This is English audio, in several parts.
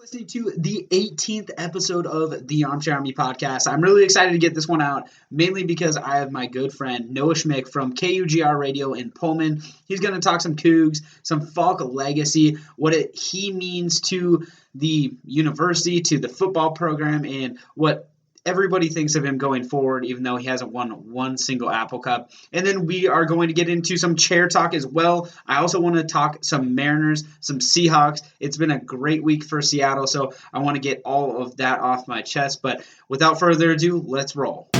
Listening to the 18th episode of the Armchair Army podcast. I'm really excited to get this one out, mainly because I have my good friend Noah Schmick from KUGR Radio in Pullman. He's going to talk some Cougs, some Falk legacy, what he means to the university, to the football program, and what everybody thinks of him going forward, even though he hasn't won one single Apple Cup. And then we are going to get into some chair talk as well. I also want to talk some Mariners, some Seahawks. It's been a great week for Seattle, so I want to get all of that off my chest. But without further ado, let's roll.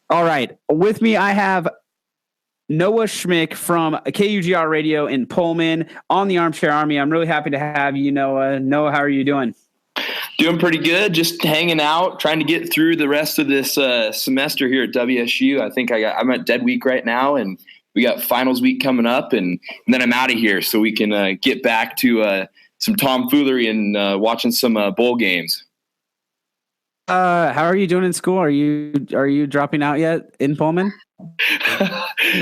All right. With me, I have Noah Schmick from KUGR Radio in Pullman on the Armchair Army. I'm really happy to have you, Noah. Noah, how are you doing? Doing pretty good. Just hanging out, trying to get through the rest of this semester here at WSU. I think I'm at dead week right now, and we got finals week coming up, and then I'm out of here so we can get back to some tomfoolery and watching some bowl games. How are you doing in school? Are you dropping out yet in Pullman?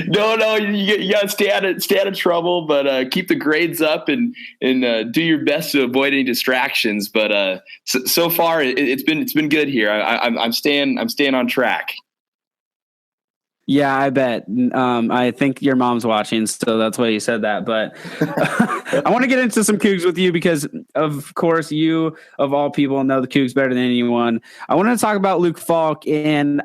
No, you got to stay out of trouble, but keep the grades up and do your best to avoid any distractions. But so far it's been good here. I'm staying on track. Yeah, I bet. I think your mom's watching, so that's why you said that. But I want to get into some Cougs with you because, of course, you, of all people, know the Cougs better than anyone. I want to talk about Luke Falk. And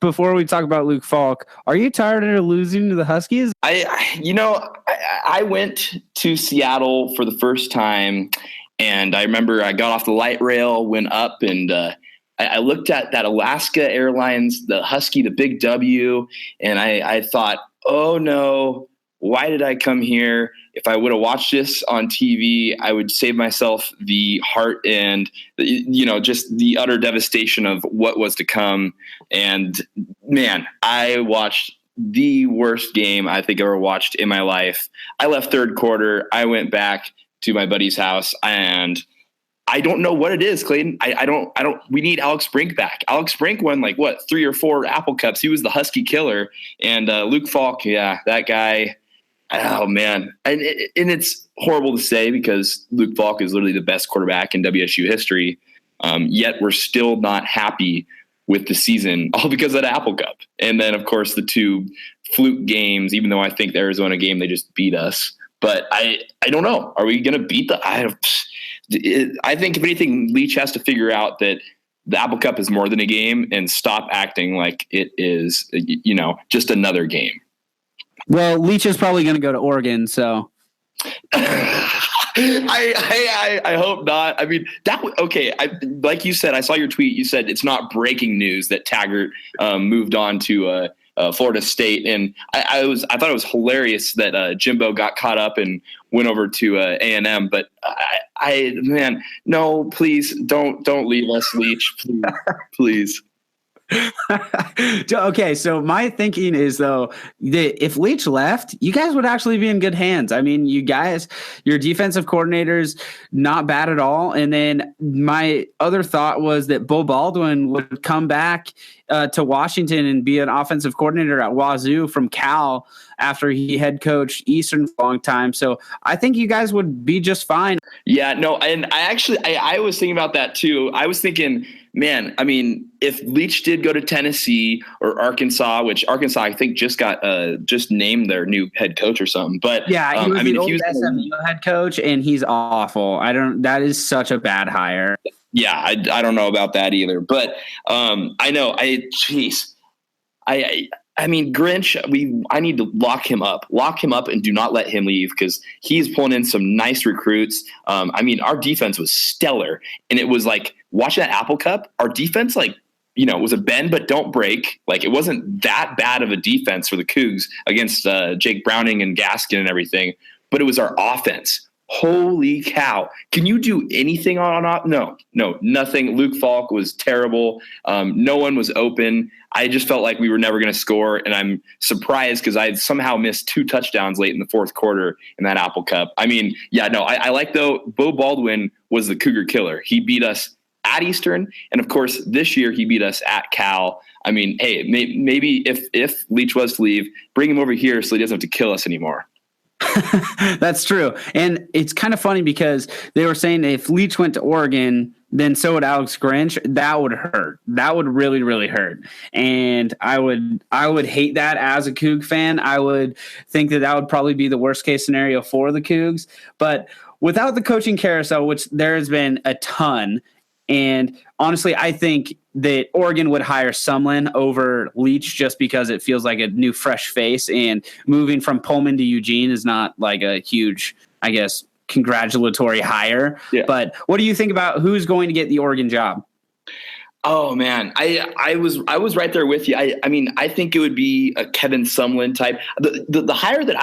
before we talk about Luke Falk, are you tired of losing to the Huskies? I went to Seattle for the first time, and I remember I got off the light rail, went up, and I looked at that Alaska Airlines, the Husky, the big W, and I thought, oh no, why did I come here? If I would have watched this on TV, I would save myself the heart and, just the utter devastation of what was to come. And man, I watched the worst game I think I ever watched in my life. I left third quarter. I went back to my buddy's house, and I don't know what it is, Clayton. We need Alex Brink back. Alex Brink won 3 or 4 Apple Cups. He was the Husky killer. And Luke Falk, yeah, that guy. Oh man. And it's horrible to say because Luke Falk is literally the best quarterback in WSU history. Yet we're still not happy with the season, all because of that Apple Cup. And then of course the 2 fluke games, even though I think the Arizona game, they just beat us. But I don't know. Are we going to beat I think if anything, Leach has to figure out that the Apple Cup is more than a game and stop acting like it is, just another game. Well, Leach is probably going to go to Oregon, so. I hope not. I mean, okay. Like you said, I saw your tweet. You said it's not breaking news that Taggart moved on to Florida State, and I thought it was hilarious that Jimbo got caught up and went over to A&M. But man, no, please don't leave us, Leach, please. Okay, so my thinking is, though, that if Leach left, you guys would actually be in good hands. I mean, you guys, your defensive coordinator's not bad at all. And then my other thought was that Bo Baldwin would come back to Washington and be an offensive coordinator at Wazoo from Cal after he head coached Eastern for a long time. So I think you guys would be just fine. Yeah, no, and I was thinking about that too. I was thinking, man, I mean, if Leach did go to Tennessee or Arkansas, which Arkansas I think just named their new head coach or something. But yeah, he was the old SMU head coach, and he's awful. That is such a bad hire. Yeah, I don't know about that either. But I know, I mean, Grinch, I need to lock him up and do not let him leave because he's pulling in some nice recruits. I mean, our defense was stellar, and it was like watching that Apple Cup, our defense, was a bend but don't break. Like, it wasn't that bad of a defense for the Cougs against Jake Browning and Gaskin and everything, but it was our offense. holy cow. Can you do anything on? No, nothing. Luke Falk was terrible. No one was open. I just felt like we were never going to score. And I'm surprised because I had somehow missed 2 touchdowns late in the fourth quarter in that Apple Cup. I mean, yeah, no, I like though, Bo Baldwin was the Cougar killer. He beat us at Eastern. And of course, this year he beat us at Cal. I mean, hey, maybe if Leach was to leave, bring him over here so he doesn't have to kill us anymore. That's true. And it's kind of funny because they were saying if Leach went to Oregon, then so would Alex Grinch. That would hurt. That would really, really hurt. And I would hate that as a Coug fan. I would think that would probably be the worst case scenario for the Cougs. But without the coaching carousel, which there has been a ton, and honestly, I think that Oregon would hire Sumlin over Leach just because it feels like a new fresh face, and moving from Pullman to Eugene is not like a huge, I guess, congratulatory hire. Yeah. But what do you think about who's going to get the Oregon job? Oh man, I was right there with you. I mean, I think it would be a Kevin Sumlin type. The hire that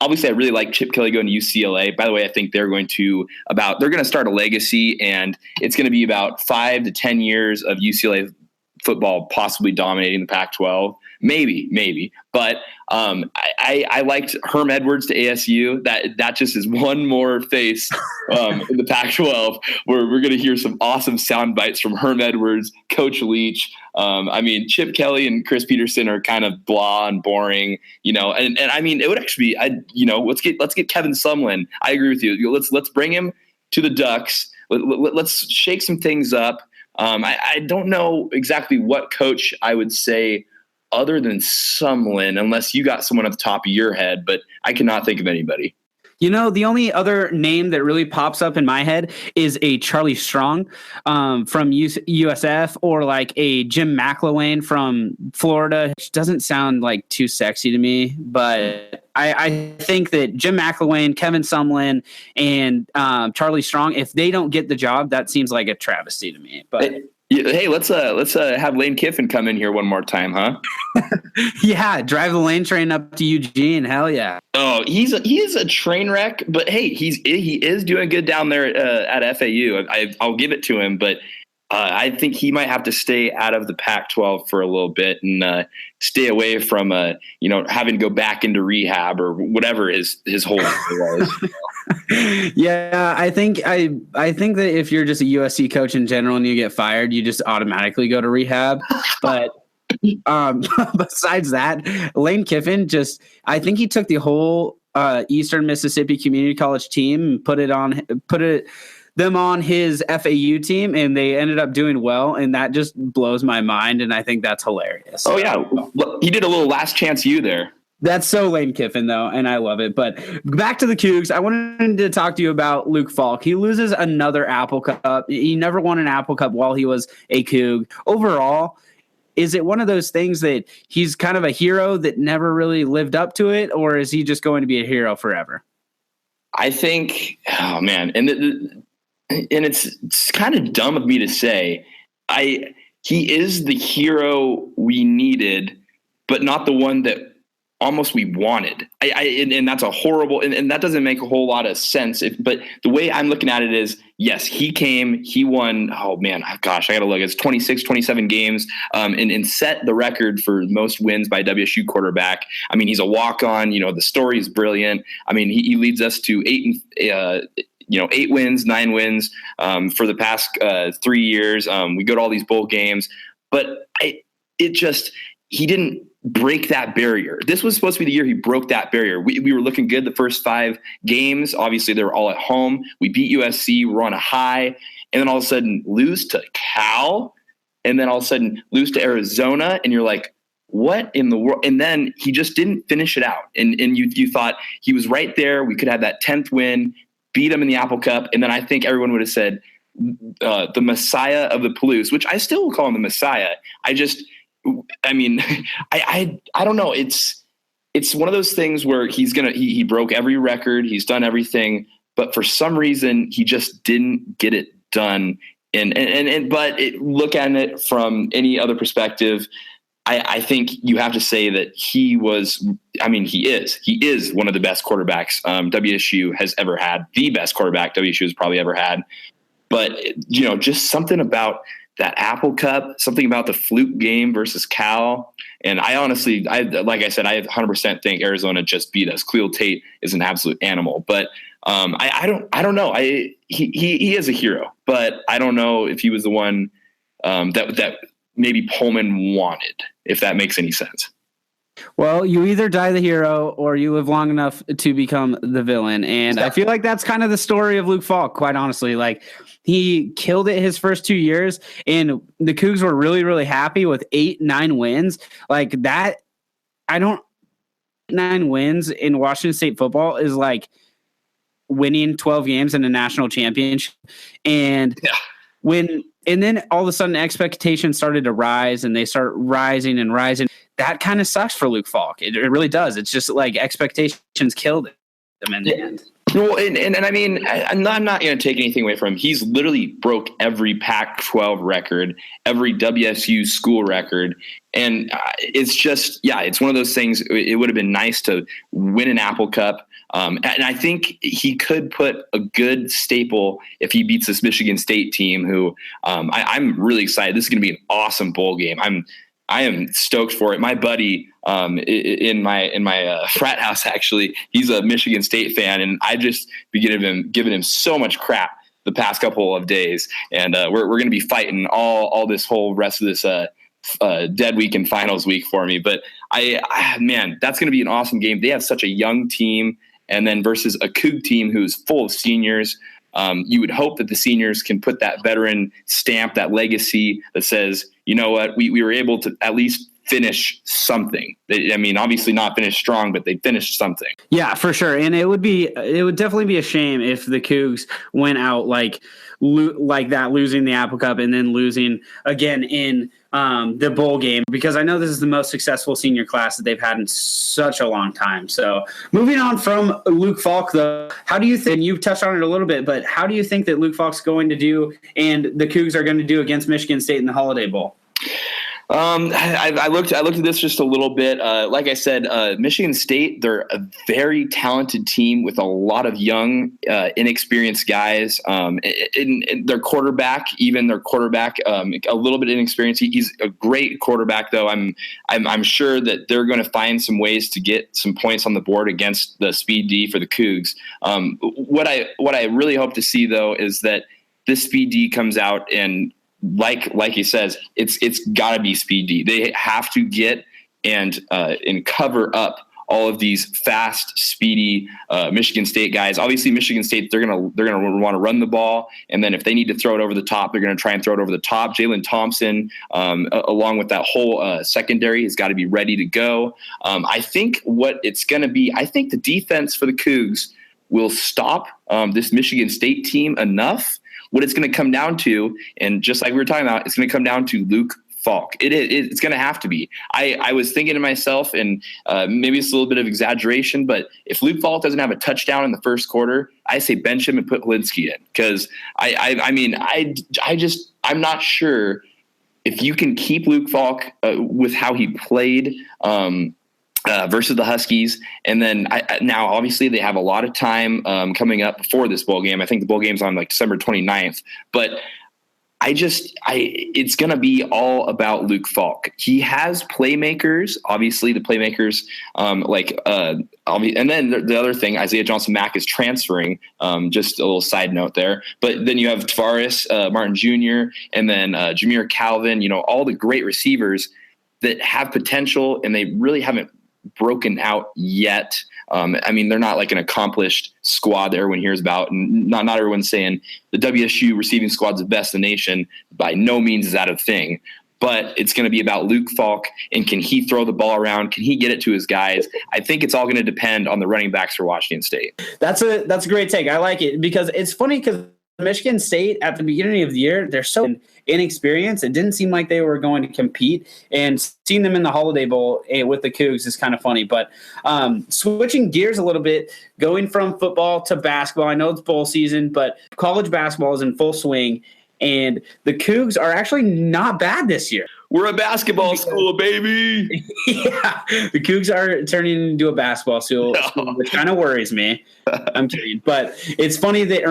obviously I really like Chip Kelly going to UCLA. By the way, I think they're going to start a legacy, and it's going to be about 5 to 10 years of UCLA football possibly dominating the Pac-12. Maybe. But I liked Herm Edwards to ASU. That just is one more face in the Pac-12 where we're going to hear some awesome sound bites from Herm Edwards, Coach Leach. I mean, Chip Kelly and Chris Peterson are kind of blah and boring, and I mean, it would actually be, let's get Kevin Sumlin. I agree with you. Let's bring him to the Ducks. Let's shake some things up. I don't know exactly what coach I would say other than Sumlin, unless you got someone at the top of your head, but I cannot think of anybody. The only other name that really pops up in my head is a Charlie Strong from USF, or like a Jim McElwain from Florida, which doesn't sound like too sexy to me. But I think that Jim McElwain, Kevin Sumlin, and Charlie Strong, if they don't get the job, that seems like a travesty to me. But hey, let's have Lane Kiffin come in here one more time, huh? Yeah, drive the Lane train up to Eugene. Hell yeah. Oh, he is a train wreck, but hey, he is doing good down there at FAU. I'll give it to him, but I think he might have to stay out of the Pac-12 for a little bit and stay away from having to go back into rehab or whatever his whole was. Yeah, I think that if you're just a USC coach in general and you get fired, you just automatically go to rehab. But besides that, Lane Kiffin I think he took the whole Eastern Mississippi Community College team and put them on his FAU team, and they ended up doing well, and that just blows my mind, and I think that's hilarious. Oh yeah, he did a little Last Chance U there. That's so Lane Kiffin, though, and I love it. But back to the Cougs, I wanted to talk to you about Luke Falk. He loses another Apple Cup. He never won an Apple Cup while he was a Coug. Overall, is it one of those things that he's kind of a hero that never really lived up to it, or is he just going to be a hero forever? I think, oh man, and it's kind of dumb of me to say, he is the hero we needed, but not the one that almost we wanted. And that's a horrible, and that doesn't make a whole lot of sense. But the way I'm looking at it is, yes, he came, he won. Oh man, gosh, I got to look. It's 26, 27 games, and set the record for most wins by WSU quarterback. I mean, he's a walk-on. The story is brilliant. I mean, he leads us to 8 wins, 9 wins for the past 3 years. We go to all these bowl games, but he didn't break that barrier. This was supposed to be the year he broke that barrier. We were looking good the first 5 games. Obviously, they were all at home. We beat USC. We're on a high. And then all of a sudden lose to Cal. And then all of a sudden lose to Arizona. And you're like, what in the world? And then he just didn't finish it out. And you thought he was right there. We could have that 10th win, beat him in the Apple Cup. And then I think everyone would have said the Messiah of the Palouse, which I still will call him the Messiah. I don't know. It's one of those things where he broke every record. He's done everything, but for some reason he just didn't get it done. But look at it from any other perspective. I think you have to say that he is one of the best quarterbacks WSU has ever had, the best quarterback WSU has probably ever had. But, just something about that Apple Cup, something about the fluke game versus Cal. And I honestly, like I said, I 100% think Arizona just beat us. Khalil Tate is an absolute animal, but I don't know. He is a hero, but I don't know if he was the one that maybe Pullman wanted, if that makes any sense. Well, you either die the hero or you live long enough to become the villain. And I feel like that's kind of the story of Luke Falk, quite honestly. Like, he killed it his first 2 years, and the Cougs were really, really happy with 8-9 wins. Like that, 9 wins in Washington State football is like winning 12 games in a national championship. And then all of a sudden expectations started to rise, and they start rising and rising. That kind of sucks for Luke Falk. It really does. It's just like expectations killed him in the end. Well, and I mean, I'm not going to take anything away from him. He's literally broke every Pac-12 record, every WSU school record. And it's just, it's one of those things. It would have been nice to win an Apple Cup. And I think he could put a good staple if he beats this Michigan State team, who I'm really excited. This is going to be an awesome bowl game. I am stoked for it. My buddy in my frat house, actually, he's a Michigan State fan, and I just been giving him so much crap the past couple of days, and we're going to be fighting all this whole rest of this dead week and finals week for me. But man, that's going to be an awesome game. They have such a young team, and then versus a Coug team who's full of seniors. You would hope that the seniors can put that veteran stamp, that legacy that says, you know what, we were able to at least finish something. Obviously not finish strong, but they finished something. Yeah, for sure. And it would definitely be a shame if the Cougs went out like that, losing the Apple Cup and then losing again in the bowl game, because I know this is the most successful senior class that they've had in such a long time. So moving on from Luke Falk, though, how do you think, and you've touched on it a little bit, but how do you think that Luke Falk's going to do and the Cougs are going to do against Michigan State in the Holiday Bowl? I looked at this just a little bit. Like I said, Michigan State, they're a very talented team with a lot of young, inexperienced guys. In their quarterback, a little bit inexperienced. He's a great quarterback, though. I'm sure that they're going to find some ways to get some points on the board against the speed D for the Cougs. What I really hope to see, though, is that this speed D comes out and, like he says, it's got to be speed D. They have to get and cover up all of these fast, speedy Michigan State guys. Obviously, Michigan State, they're gonna want to run the ball, and then if they need to throw it over the top, they're going to try and throw it over the top. Jalen Thompson, along with that whole secondary, has got to be ready to go. I think what it's going to be, I think the defense for the Cougs will stop this Michigan State team enough. What it's going to come down to, and just like we were talking about, it's going to come down to Luke Falk. It's going to have to be. I was thinking to myself, and maybe it's a little bit of exaggeration, but if Luke Falk doesn't have a touchdown in the first quarter, I say bench him and put Helinski in, because I'm not sure if you can keep Luke Falk with how he played versus the Huskies. And then now obviously they have a lot of time coming up before this bowl game. I think the bowl game's on like December 29th, but it's going to be all about Luke Falk. He has playmakers, obviously the playmakers, and then the other thing, Isaiah Johnson-Mack is transferring, just a little side note there. But then you have Tavares Martin Jr. and then Jameer Calvin, all the great receivers that have potential, and they really haven't broken out yet. They're not like an accomplished squad that everyone hears about, and not everyone's saying the WSU receiving squad's the best in the nation. By no means is that a thing, but it's going to be about Luke Falk, and can he throw the ball around? Can he get it to his guys? I think it's all going to depend on the running backs for Washington State. That's a great take. I like it, because it's funny, because Michigan State at the beginning of the year, they're so inexperienced. It didn't seem like they were going to compete, and seeing them in the Holiday Bowl with the Cougs is kind of funny. But switching gears a little bit, going from football to basketball. I know it's bowl season, but college basketball is in full swing. And the Cougs are actually not bad this year. We're a basketball school, baby. Yeah, the Cougs are turning into a basketball school, which kind of worries me. I'm kidding. But it's funny that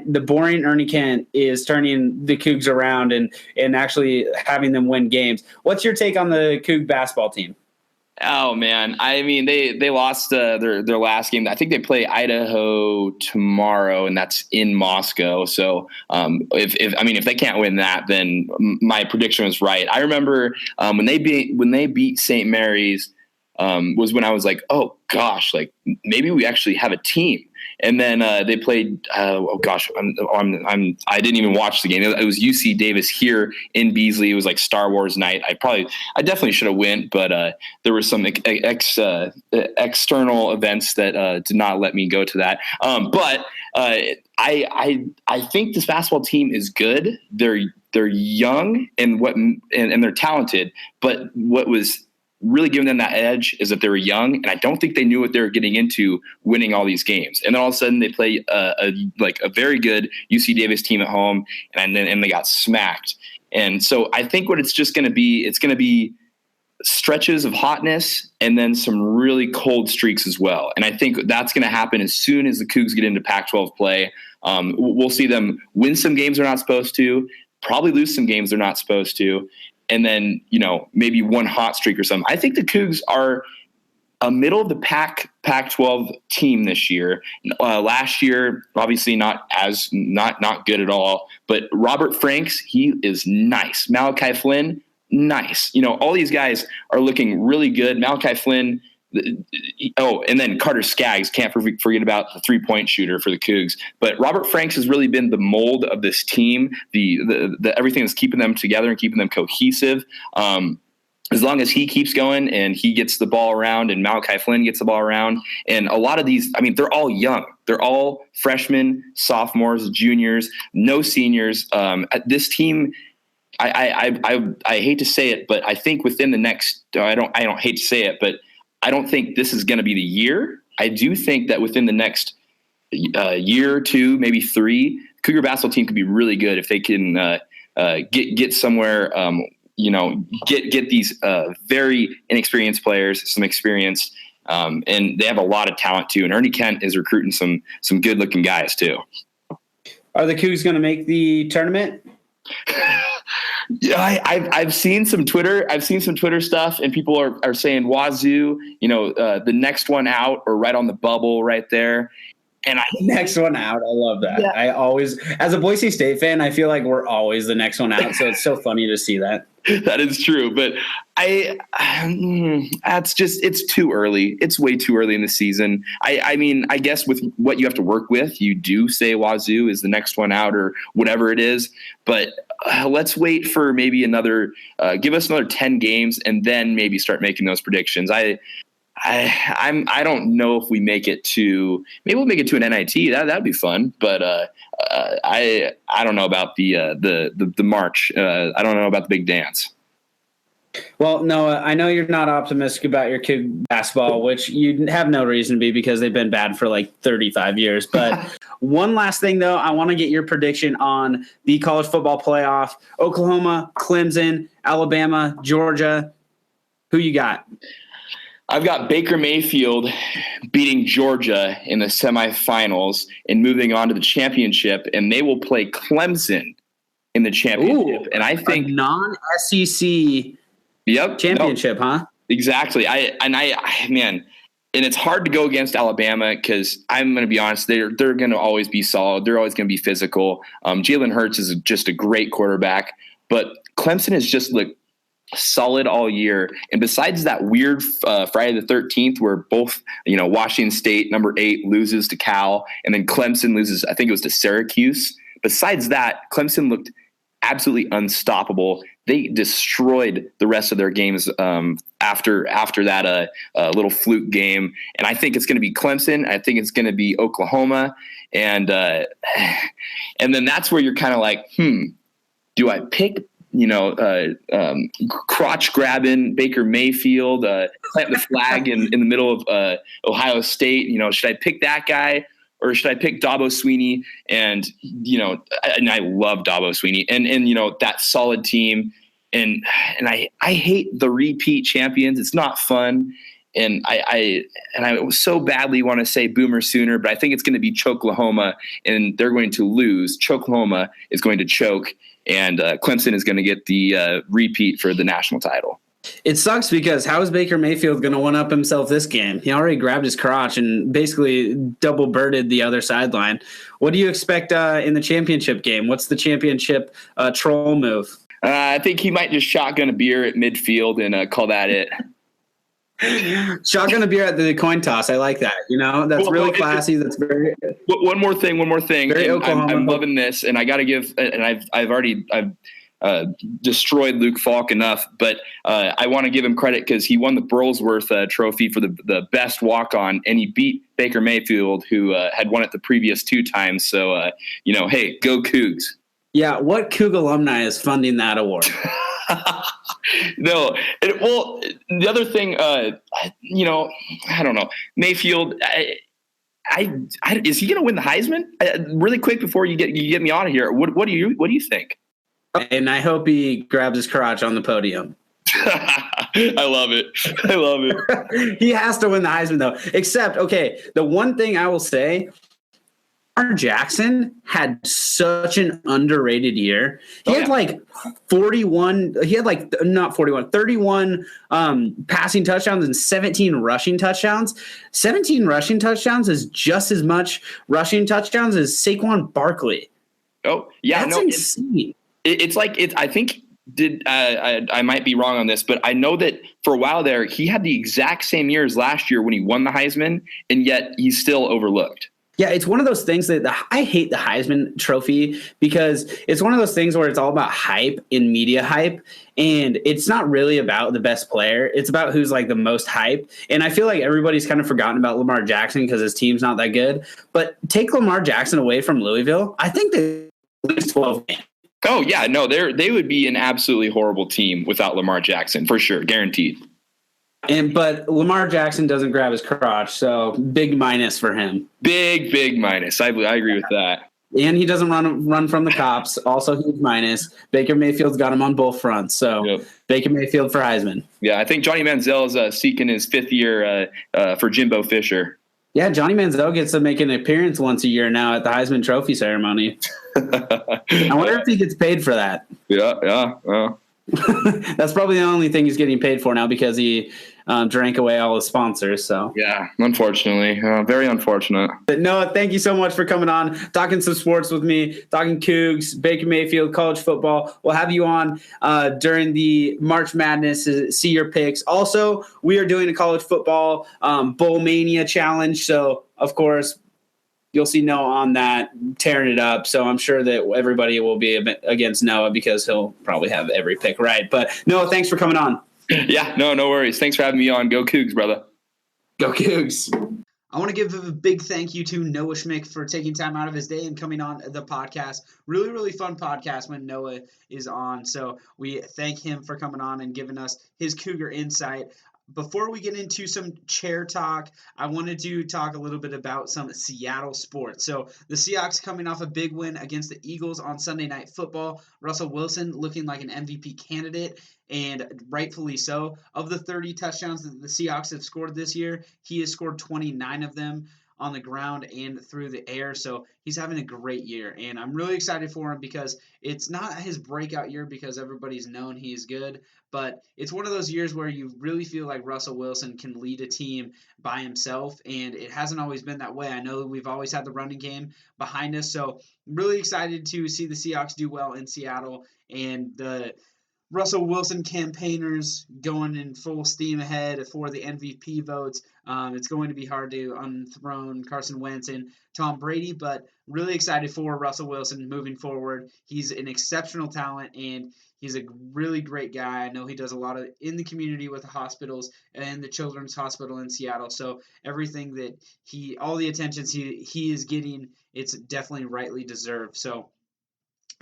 the boring Ernie Kent, is turning the Cougs around and actually having them win games. What's your take on the Coug basketball team? Oh man, I mean they lost their last game. I think they play Idaho tomorrow, and that's in Moscow. So if they can't win that, then my prediction was right. I remember when they beat St. Mary's was when I was like, oh gosh, like maybe we actually have a team. And then they played. I didn't even watch the game. It was UC Davis here in Beasley. It was like Star Wars night. I definitely should have went, but there were some external events that did not let me go to that. But I think this basketball team is good. They're young and they're talented. But what was really giving them that edge is that they were young, and I don't think they knew what they were getting into winning all these games. And then all of a sudden they play a very good UC Davis team at home, and they got smacked. And so I think what it's just going to be, it's going to be stretches of hotness and then some really cold streaks as well. And I think that's going to happen as soon as the Cougs get into Pac-12 play. We'll see them win some games they're not supposed to, probably lose some games they're not supposed to, and then, maybe one hot streak or something. I think the Cougs are a middle of the Pac-12 team this year. Last year, obviously not good at all. But Robert Franks, he is nice. Malachi Flynn, nice. All these guys are looking really good. Malachi Flynn. And then Carter Skaggs, can't forget about the 3-point shooter for the Cougs. But Robert Franks has really been the mold of this team, the everything that's keeping them together and keeping them cohesive. As long as he keeps going and he gets the ball around and Malachi Flynn gets the ball around, and a lot of these, they're all young. They're all freshmen, sophomores, juniors, no seniors. This team, I hate to say it, but I think within the next, I don't hate to say it, but I don't think this is going to be the year. I do think that within the next year or two, maybe 3, Cougar basketball team could be really good if they can get somewhere. Get these very inexperienced players some experience, and they have a lot of talent too. And Ernie Kent is recruiting some good looking guys too. Are the Cougs going to make the tournament? Yeah, I've seen some Twitter stuff, and people are saying Wazoo, the next one out or right on the bubble right there. And next one out. I love that. Yeah. I always, as a Boise State fan, I feel like we're always the next one out. So it's so funny to see that. That is true. But it's too early. It's way too early in the season. I guess with what you have to work with, you do say Wazoo is the next one out or whatever it is. But let's wait for maybe give us another 10 games and then maybe start making those predictions. I don't know if we make it to, maybe we'll make it to an NIT. That'd be fun. But I don't know about the march. I don't know about the big dance. Well, Noah, I know you're not optimistic about your Coug basketball, which you have no reason to be because they've been bad for like 35 years. But one last thing, though, I want to get your prediction on the college football playoff. Oklahoma, Clemson, Alabama, Georgia. Who you got? I've got Baker Mayfield beating Georgia in the semifinals and moving on to the championship, and they will play Clemson in the championship. Ooh, and I think a non-SEC championship, huh? Exactly. Man, and it's hard to go against Alabama because I'm going to be honest, they're going to always be solid. They're always going to be physical. Jalen Hurts is just a great quarterback, but Clemson has just looked solid all year. And besides that weird Friday the 13th where both, Washington State, number 8, loses to Cal, and then Clemson loses, I think it was to Syracuse. Besides that, Clemson looked absolutely unstoppable. They destroyed the rest of their games after that little fluke game. And I think it's going to be Clemson. I think it's going to be Oklahoma. And then that's where you're kind of like, do I pick crotch grabbing Baker Mayfield, plant the flag in the middle of Ohio State? Should I pick that guy, or should I pick Dabo Swinney? And, and I love Dabo Swinney and, that solid team. And I hate the repeat champions. It's not fun. And I so badly want to say Boomer Sooner, but I think it's going to be Choklahoma, and they're going to lose. Choklahoma is going to choke, and Clemson is going to get the repeat for the national title. It sucks because how is Baker Mayfield going to one-up himself this game? He already grabbed his crotch and basically double-birded the other sideline. What do you expect in the championship game? What's the championship troll move? I think he might just shotgun a beer at midfield and call that it. Shotgun a beer at the coin toss. I like that. That's really classy. That's very. One more thing. Very Oklahoma. I'm loving this, and I got to give. And I've destroyed Luke Falk enough, but I want to give him credit because he won the Burlsworth Trophy for the best walk-on, and he beat Baker Mayfield, who had won it the previous 2 times. So hey, go Cougs. Yeah, what Coug alumni is funding that award? No. The other thing, I don't know. Mayfield, is he going to win the Heisman? Really quick before you get me out of here, what do you think? And I hope he grabs his crotch on the podium. I love it. He has to win the Heisman, though. Except, okay, the one thing I will say, Lamar Jackson had such an underrated year. He had 31 passing touchdowns and 17 rushing touchdowns. 17 rushing touchdowns is just as much rushing touchdowns as Saquon Barkley. Oh, yeah. That's insane. I think I might be wrong on this, but I know that for a while there, he had the exact same year as last year when he won the Heisman, and yet he's still overlooked. Yeah, it's one of those things that I hate the Heisman Trophy because it's one of those things where it's all about hype and media hype, and it's not really about the best player. It's about who's the most hype. And I feel like everybody's kind of forgotten about Lamar Jackson because his team's not that good. But take Lamar Jackson away from Louisville, I think they lose 12 games. Oh, yeah, no, they would be an absolutely horrible team without Lamar Jackson, for sure, guaranteed. But Lamar Jackson doesn't grab his crotch, so big minus for him. Big minus. I agree with that. And he doesn't run from the cops. Also huge minus. Baker Mayfield's got him on both fronts. So yep. Baker Mayfield for Heisman. Yeah, I think Johnny Manziel is seeking his 5th year for Jimbo Fisher. Yeah, Johnny Manziel gets to make an appearance once a year now at the Heisman Trophy ceremony. I wonder if he gets paid for that. Yeah. That's probably the only thing he's getting paid for now because he drank away all his sponsors. So yeah, unfortunately, very unfortunate. But Noah, thank you so much for coming on, talking some sports with me, talking Cougs, Baker Mayfield, college football. We'll have you on during the March Madness to see your picks. Also, we are doing a college football Bowl Mania challenge. So of course, you'll see Noah on that, tearing it up. So I'm sure that everybody will be against Noah because he'll probably have every pick right. But Noah, thanks for coming on. Yeah, no worries. Thanks for having me on. Go Cougs, brother. Go Cougs. I want to give a big thank you to Noah Schmick for taking time out of his day and coming on the podcast. Really, really fun podcast when Noah is on. So we thank him for coming on and giving us his Cougar insight. Before we get into some chair talk, I wanted to talk a little bit about some Seattle sports. So the Seahawks coming off a big win against the Eagles on Sunday Night Football. Russell Wilson looking like an MVP candidate, and rightfully so. Of the 30 touchdowns that the Seahawks have scored this year, he has scored 29 of them on the ground and through the air. So he's having a great year, and I'm really excited for him because it's not his breakout year because everybody's known he's good, but it's one of those years where you really feel like Russell Wilson can lead a team by himself, and it hasn't always been that way. I know we've always had the running game behind us, so I'm really excited to see the Seahawks do well in Seattle, and the Russell Wilson campaigners going in full steam ahead for the MVP votes. It's going to be hard to unthrone Carson Wentz and Tom Brady, but really excited for Russell Wilson moving forward. He's an exceptional talent, and he's a really great guy. I know he does a lot in the community with the hospitals and the Children's Hospital in Seattle. So everything that all the attentions he is getting, it's definitely rightly deserved. So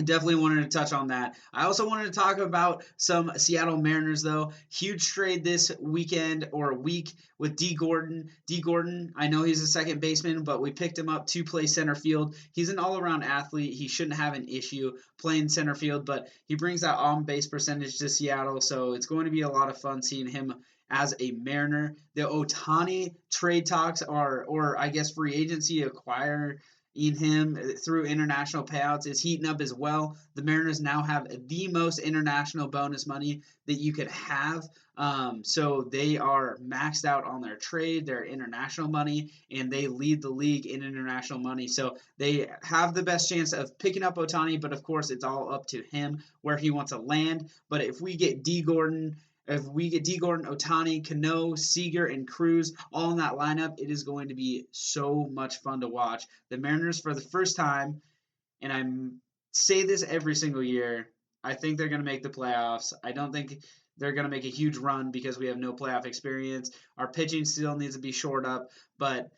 Definitely wanted to touch on that. I also wanted to talk about some Seattle Mariners, though. Huge trade this weekend or week with D. Gordon. D. Gordon, I know he's a second baseman, but we picked him up to play center field. He's an all-around athlete. He shouldn't have an issue playing center field, but he brings that on-base percentage to Seattle, so it's going to be a lot of fun seeing him as a Mariner. The Ohtani trade talks are, or I guess free agency acquire him through international payouts is heating up as well. The Mariners now have the most international bonus money that you could have. So they are maxed out on their trade, their international money, and they lead the league in international money. So they have the best chance of picking up Ohtani, but of course it's all up to him where he wants to land. But if we get D. Gordon, Ohtani, Cano, Seager, and Cruz all in that lineup, it is going to be so much fun to watch. The Mariners, for the first time, and I say this every single year, I think they're going to make the playoffs. I don't think they're going to make a huge run because we have no playoff experience. Our pitching still needs to be shored up, but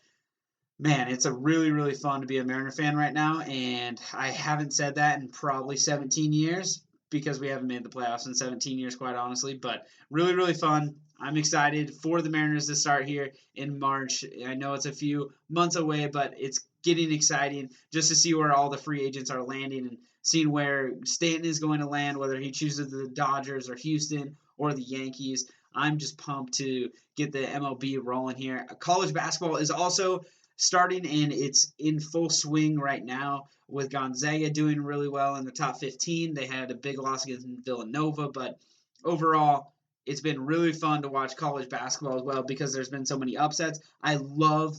man, it's a really, really fun to be a Mariner fan right now, and I haven't said that in probably 17 years. Because we haven't made the playoffs in 17 years, quite honestly. But really, really fun. I'm excited for the Mariners to start here in March. I know it's a few months away, but it's getting exciting just to see where all the free agents are landing and seeing where Stanton is going to land, whether he chooses the Dodgers or Houston or the Yankees. I'm just pumped to get the MLB rolling here. College basketball is also starting, and it's in full swing right now with Gonzaga doing really well in the top 15. They had a big loss against Villanova, but overall, it's been really fun to watch college basketball as well because there's been so many upsets. I love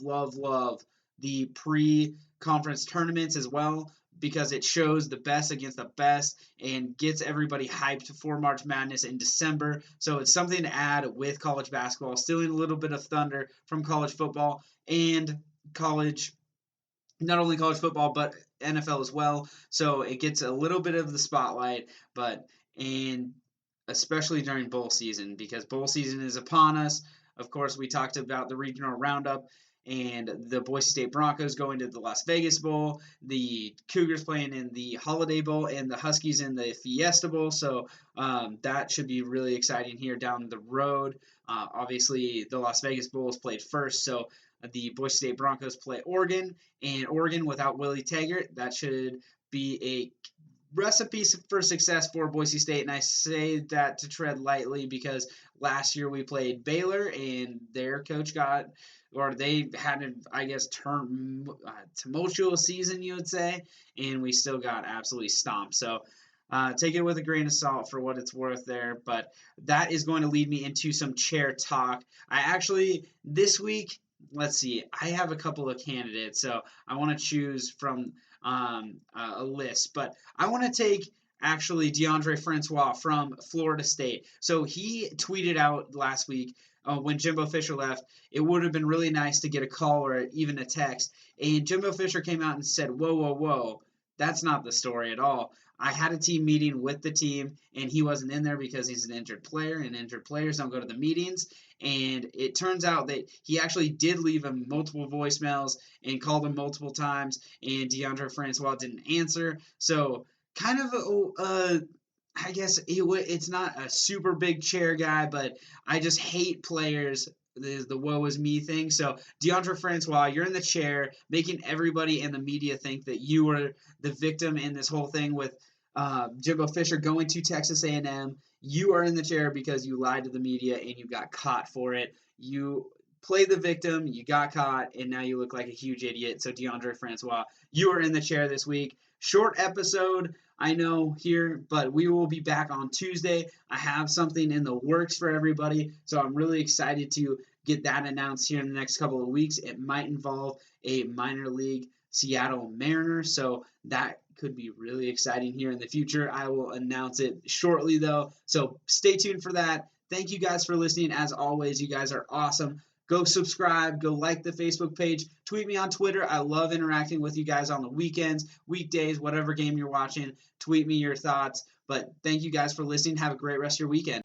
the pre-conference tournaments as well because it shows the best against the best and gets everybody hyped for March Madness in December. So it's something to add with college basketball, stealing a little bit of thunder from college football and not only college football, but NFL as well. So it gets a little bit of the spotlight, and especially during bowl season, because bowl season is upon us. Of course, we talked about the regional roundup and the Boise State Broncos going to the Las Vegas Bowl, the Cougars playing in the Holiday Bowl, and the Huskies in the Fiesta Bowl. So that should be really exciting here down the road. Obviously, the Las Vegas Bowl is played first, so the Boise State Broncos play Oregon, and Oregon without Willie Taggart, that should be a recipe for success for Boise State, and I say that to tread lightly because last year we played Baylor, and their coach they had an, I guess, tumultuous season, you would say, and we still got absolutely stomped. So take it with a grain of salt for what it's worth there, but that is going to lead me into some chair talk. This week, let's see, I have a couple of candidates, so I want to choose from a list, but I want to take actually DeAndre Francois from Florida State. So he tweeted out last week when Jimbo Fisher left, it would have been really nice to get a call or even a text, and Jimbo Fisher came out and said, whoa, that's not the story at all. I had a team meeting with the team, and he wasn't in there because he's an injured player, and injured players don't go to the meetings. And it turns out that he actually did leave him multiple voicemails and called him multiple times, and DeAndre Francois didn't answer. So kind of I guess it's not a super big chair guy, but I just hate players. The woe is me thing. So DeAndre Francois, you're in the chair, making everybody in the media think that you were the victim in this whole thing with Jimbo Fisher going to Texas A&M. You are in the chair because you lied to the media and you got caught for it. You played the victim, you got caught, and now you look like a huge idiot. So DeAndre Francois, you are in the chair this week. Short episode, I know, here, but we will be back on Tuesday. I have something in the works for everybody, so I'm really excited to get that announced here in the next couple of weeks. It might involve a minor league Seattle Mariners, so that could be really exciting here in the future. I will announce it shortly, though, so stay tuned for that. Thank you guys for listening. As always, you guys are awesome. Go subscribe, go like the Facebook page, tweet me on Twitter. I love interacting with you guys on the weekends, weekdays, whatever game you're watching. Tweet me your thoughts. But thank you guys for listening. Have a great rest of your weekend.